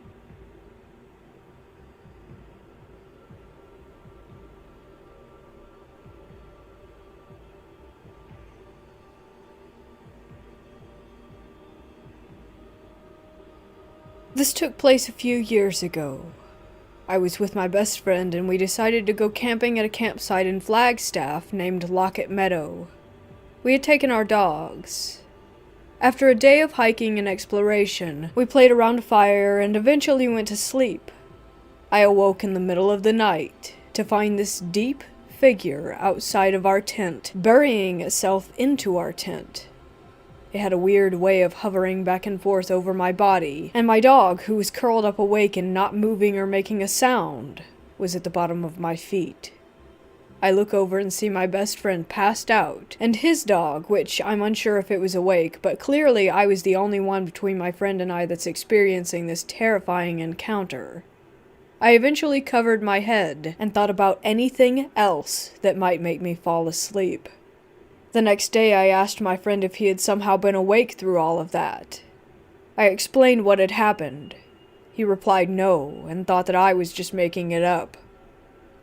This took place a few years ago. I was with my best friend and we decided to go camping at a campsite in Flagstaff named Lockett Meadow. We had taken our dogs. After a day of hiking and exploration, we played around a fire and eventually went to sleep. I awoke in the middle of the night to find this deep figure outside of our tent, burying itself into our tent. It had a weird way of hovering back and forth over my body, and my dog, who was curled up awake and not moving or making a sound, was at the bottom of my feet. I look over and see my best friend passed out, and his dog, which I'm unsure if it was awake, but clearly I was the only one between my friend and I that's experiencing this terrifying encounter. I eventually covered my head and thought about anything else that might make me fall asleep. The next day I asked my friend if he had somehow been awake through all of that. I explained what had happened. He replied no, and thought that I was just making it up.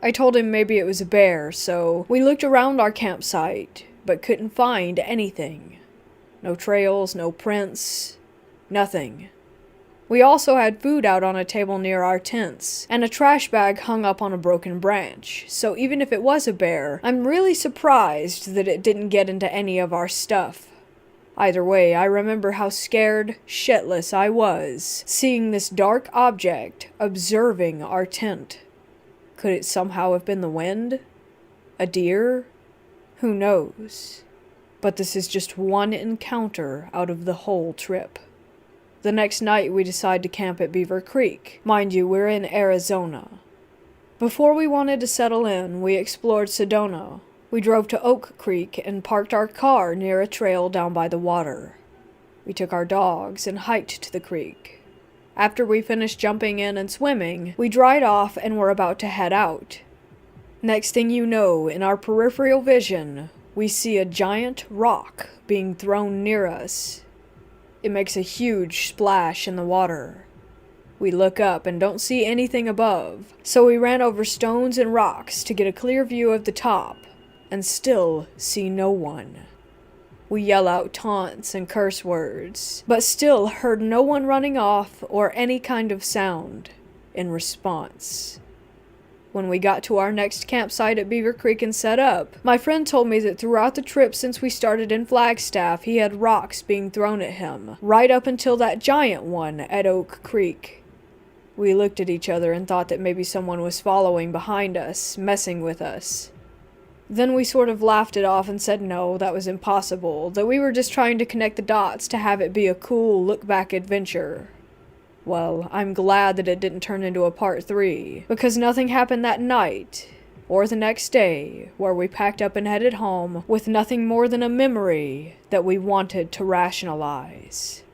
I told him maybe it was a bear, so we looked around our campsite, but couldn't find anything. No trails, no prints, nothing. We also had food out on a table near our tents, and a trash bag hung up on a broken branch, so even if it was a bear, I'm really surprised that it didn't get into any of our stuff. Either way, I remember how scared shitless I was, seeing this dark object observing our tent. Could it somehow have been the wind? A deer? Who knows? But this is just one encounter out of the whole trip. The next night we decided to camp at Beaver Creek. Mind you, we're in Arizona. Before we wanted to settle in, we explored Sedona. We drove to Oak Creek and parked our car near a trail down by the water. We took our dogs and hiked to the creek. After we finished jumping in and swimming, we dried off and were about to head out. Next thing you know, in our peripheral vision, we see a giant rock being thrown near us. It makes a huge splash in the water. We look up and don't see anything above, so we ran over stones and rocks to get a clear view of the top, and still see no one. We yell out taunts and curse words, but still heard no one running off or any kind of sound in response. When we got to our next campsite at Beaver Creek and set up, my friend told me that throughout the trip since we started in Flagstaff, he had rocks being thrown at him, right up until that giant one at Oak Creek. We looked at each other and thought that maybe someone was following behind us, messing with us. Then we sort of laughed it off and said no, that was impossible, that we were just trying to connect the dots to have it be a cool look-back adventure. Well, I'm glad that it didn't turn into a part 3, because nothing happened that night, or the next day, where we packed up and headed home with nothing more than a memory that we wanted to rationalize.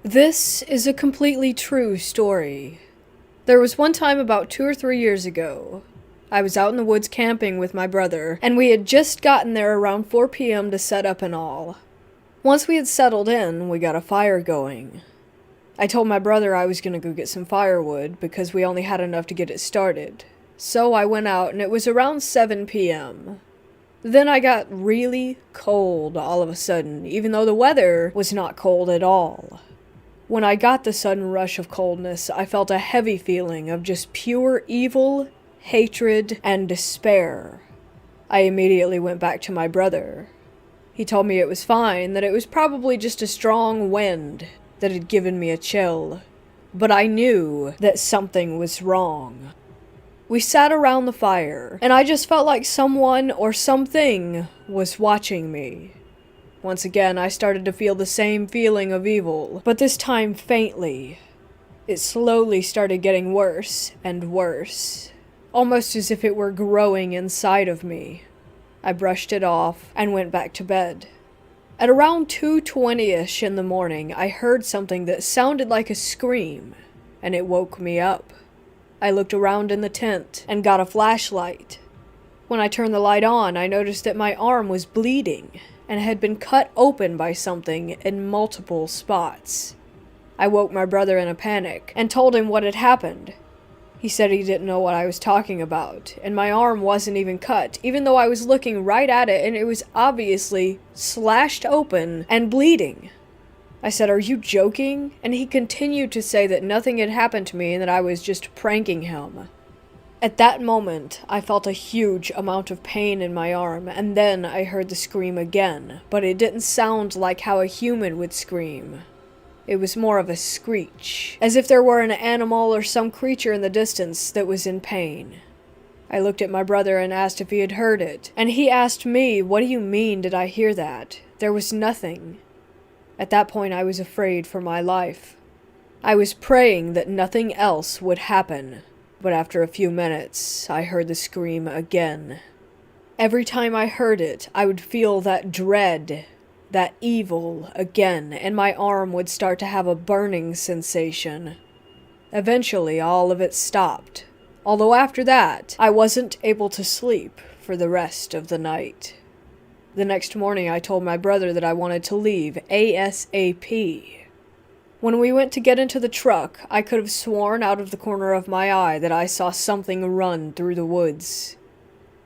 This is a completely true story. There was one time about 2 or 3 years ago. I was out in the woods camping with my brother, and we had just gotten there around 4 p.m. to set up and all. Once we had settled in, we got a fire going. I told my brother I was going to go get some firewood because we only had enough to get it started. So I went out and it was around 7 p.m. Then I got really cold all of a sudden, even though the weather was not cold at all. When I got the sudden rush of coldness, I felt a heavy feeling of just pure evil, hatred, and despair. I immediately went back to my brother. He told me it was fine, that it was probably just a strong wind that had given me a chill. But I knew that something was wrong. We sat around the fire, and I just felt like someone or something was watching me. Once again, I started to feel the same feeling of evil, but this time faintly. It slowly started getting worse and worse, almost as if it were growing inside of me. I brushed it off and went back to bed. At around 2:20-ish in the morning, I heard something that sounded like a scream, and it woke me up. I looked around in the tent and got a flashlight. When I turned the light on, I noticed that my arm was bleeding and had been cut open by something in multiple spots. I woke my brother in a panic and told him what had happened. He said he didn't know what I was talking about, and my arm wasn't even cut, even though I was looking right at it and it was obviously slashed open and bleeding. I said, "Are you joking?" And he continued to say that nothing had happened to me and that I was just pranking him. At that moment, I felt a huge amount of pain in my arm, and then I heard the scream again, but it didn't sound like how a human would scream. It was more of a screech, as if there were an animal or some creature in the distance that was in pain. I looked at my brother and asked if he had heard it, and he asked me, "What do you mean, did I hear that? There was nothing." At that point, I was afraid for my life. I was praying that nothing else would happen. But after a few minutes, I heard the scream again. Every time I heard it, I would feel that dread, that evil again, and my arm would start to have a burning sensation. Eventually, all of it stopped, although after that, I wasn't able to sleep for the rest of the night. The next morning, I told my brother that I wanted to leave ASAP. When we went to get into the truck, I could have sworn out of the corner of my eye that I saw something run through the woods.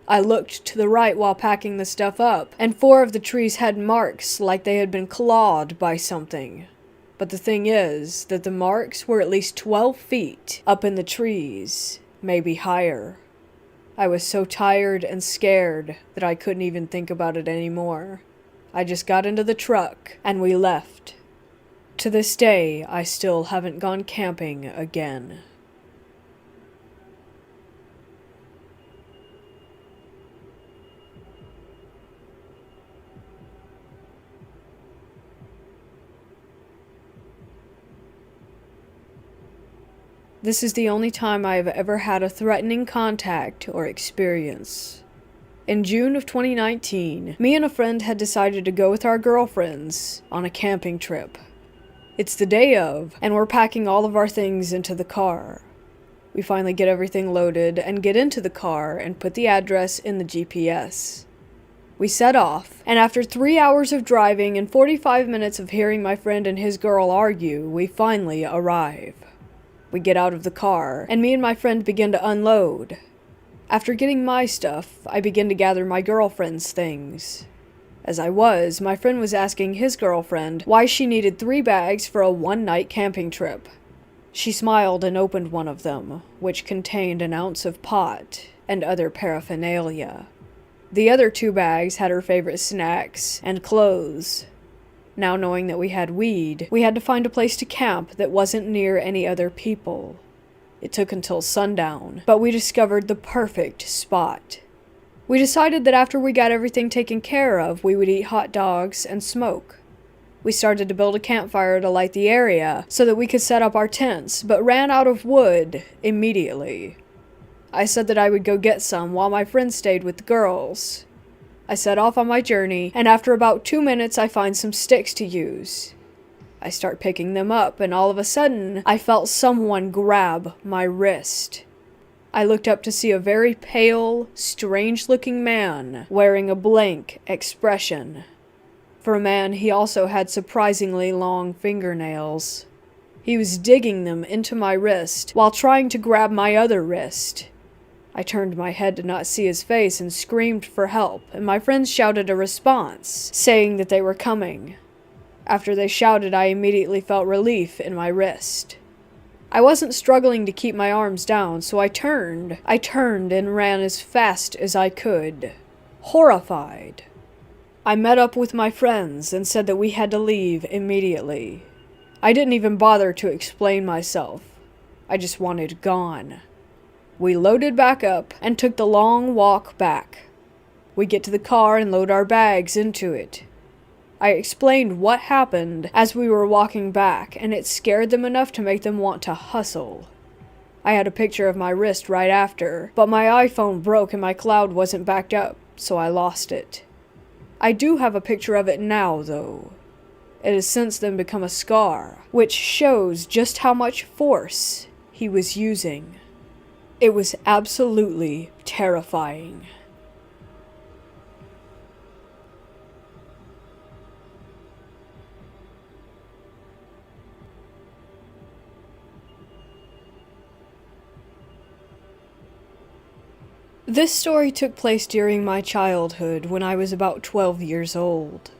I looked to the right while packing the stuff up, and 4 of the trees had marks like they had been clawed by something. But the thing is that the marks were at least 12 feet up in the trees, maybe higher. I was so tired and scared that I couldn't even think about it anymore. I just got into the truck, and we left. To this day, I still haven't gone camping again. This is the only time I have ever had a threatening contact or experience. In June of 2019, me and a friend had decided to go with our girlfriends on a camping trip. It's the day of, and we're packing all of our things into the car. We finally get everything loaded and get into the car and put the address in the GPS. We set off, and after 3 hours of driving and 45 minutes of hearing my friend and his girl argue, we finally arrive. We get out of the car, and me and my friend begin to unload. After getting my stuff, I begin to gather my girlfriend's things. As I was, my friend was asking his girlfriend why she needed 3 bags for a one-night camping trip. She smiled and opened one of them, which contained an ounce of pot and other paraphernalia. The other 2 bags had her favorite snacks and clothes. Now knowing that we had weed, we had to find a place to camp that wasn't near any other people. It took until sundown, but we discovered the perfect spot. We decided that after we got everything taken care of, we would eat hot dogs and smoke. We started to build a campfire to light the area so that we could set up our tents, but ran out of wood immediately. I said that I would go get some while my friend stayed with the girls. I set off on my journey, and after about 2 minutes I find some sticks to use. I start picking them up, and all of a sudden, I felt someone grab my wrist. I looked up to see a very pale, strange-looking man wearing a blank expression. For a man, he also had surprisingly long fingernails. He was digging them into my wrist while trying to grab my other wrist. I turned my head to not see his face and screamed for help, and my friends shouted a response, saying that they were coming. After they shouted, I immediately felt relief in my wrist. I wasn't struggling to keep my arms down, so I turned and ran as fast as I could, horrified. I met up with my friends and said that we had to leave immediately. I didn't even bother to explain myself. I just wanted gone. We loaded back up and took the long walk back. We get to the car and load our bags into it. I explained what happened as we were walking back, and it scared them enough to make them want to hustle. I had a picture of my wrist right after, but my iPhone broke and my cloud wasn't backed up, so I lost it. I do have a picture of it now, though. It has since then become a scar, which shows just how much force he was using. It was absolutely terrifying. This story took place during my childhood when I was about 12 years old.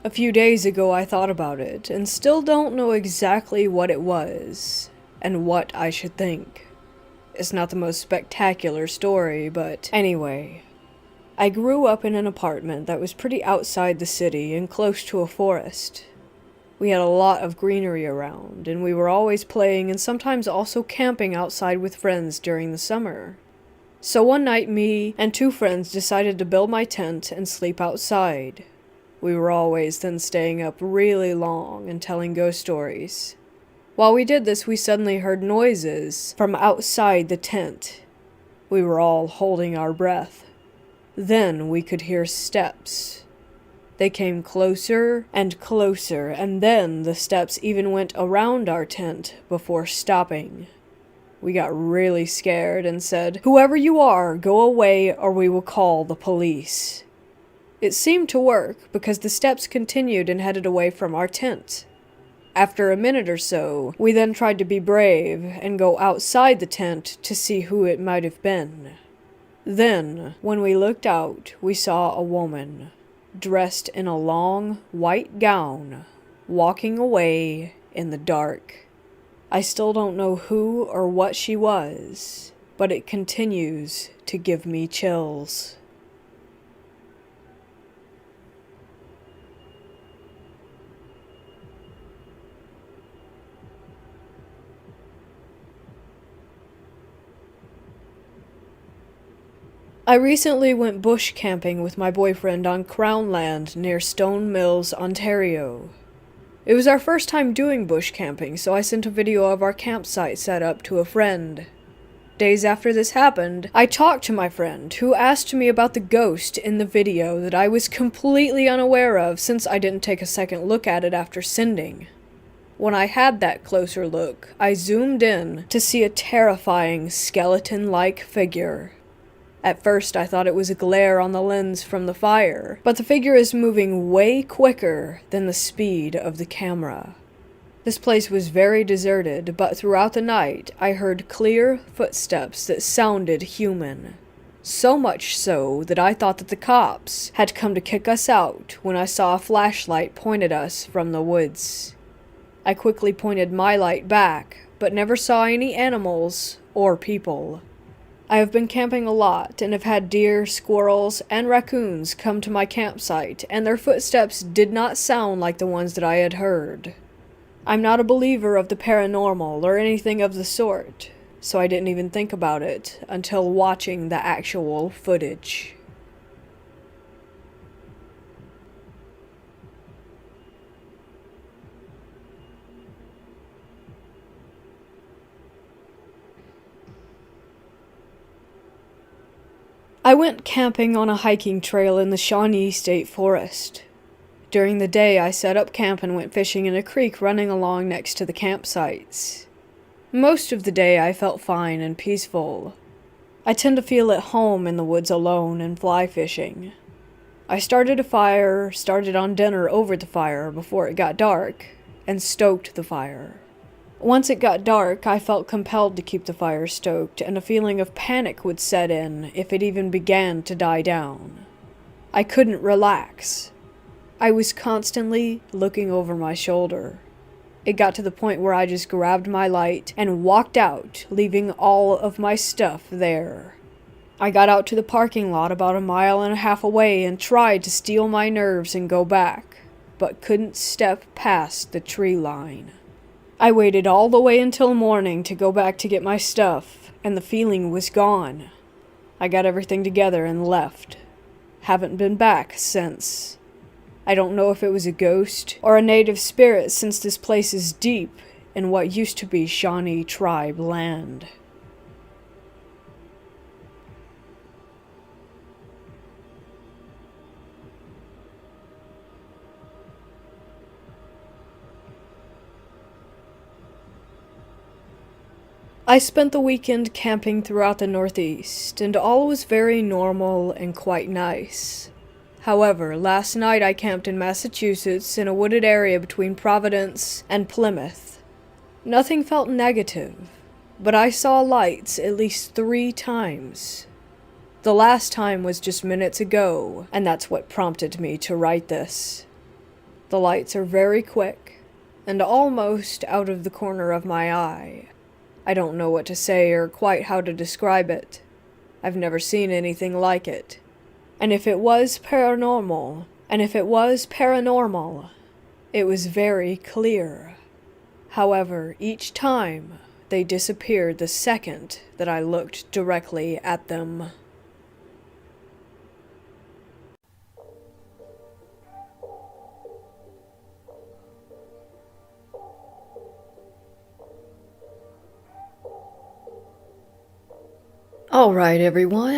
A few days ago I thought about it and still don't know exactly what it was and what I should think. It's not the most spectacular story, but anyway. I grew up in an apartment that was pretty outside the city and close to a forest. We had a lot of greenery around, and we were always playing and sometimes also camping outside with friends during the summer. So one night me and 2 friends decided to build my tent and sleep outside. We were always then staying up really long and telling ghost stories. While we did this, we suddenly heard noises from outside the tent. We were all holding our breath. Then we could hear steps. They came closer and closer, and then the steps even went around our tent before stopping. We got really scared and said, "Whoever you are, go away or we will call the police." It seemed to work because the steps continued and headed away from our tent. After a minute or so, we then tried to be brave and go outside the tent to see who it might have been. Then, when we looked out, we saw a woman, dressed in a long, white gown, walking away in the dark. I still don't know who or what she was, but it continues to give me chills. I recently went bush camping with my boyfriend on Crown Land near Stone Mills, Ontario. It was our first time doing bush camping, so I sent a video of our campsite set up to a friend. Days after this happened, I talked to my friend, who asked me about the ghost in the video that I was completely unaware of since I didn't take a second look at it after sending. When I had that closer look, I zoomed in to see a terrifying skeleton-like figure. At first, I thought it was a glare on the lens from the fire, but the figure is moving way quicker than the speed of the camera. This place was very deserted, but throughout the night, I heard clear footsteps that sounded human. So much so that I thought that the cops had come to kick us out when I saw a flashlight point at us from the woods. I quickly pointed my light back, but never saw any animals or people. I have been camping a lot and have had deer, squirrels, and raccoons come to my campsite, and their footsteps did not sound like the ones that I had heard. I'm not a believer of the paranormal or anything of the sort, so I didn't even think about it until watching the actual footage. I went camping on a hiking trail in the Shawnee State Forest. During the day, I set up camp and went fishing in a creek running along next to the campsites. Most of the day, I felt fine and peaceful. I tend to feel at home in the woods alone and fly fishing. I started a fire, started on dinner over the fire before it got dark, and stoked the fire. Once it got dark, I felt compelled to keep the fire stoked, and a feeling of panic would set in if it even began to die down. I couldn't relax. I was constantly looking over my shoulder. It got to the point where I just grabbed my light and walked out, leaving all of my stuff there. I got out to the parking lot about 1.5 miles away and tried to steel my nerves and go back, but couldn't step past the tree line. I waited all the way until morning to go back to get my stuff, and the feeling was gone. I got everything together and left. Haven't been back since. I don't know if it was a ghost or a native spirit, since this place is deep in what used to be Shawnee tribe land. I spent the weekend camping throughout the Northeast, and all was very normal and quite nice. However, last night I camped in Massachusetts in a wooded area between Providence and Plymouth. Nothing felt negative, but I saw lights at least 3 times. The last time was just minutes ago, and that's what prompted me to write this. The lights are very quick, and almost out of the corner of my eye. I don't know what to say or quite how to describe it. I've never seen anything like it. And if it was paranormal, it was very clear. However, each time, they disappeared the second that I looked directly at them. Alright everyone,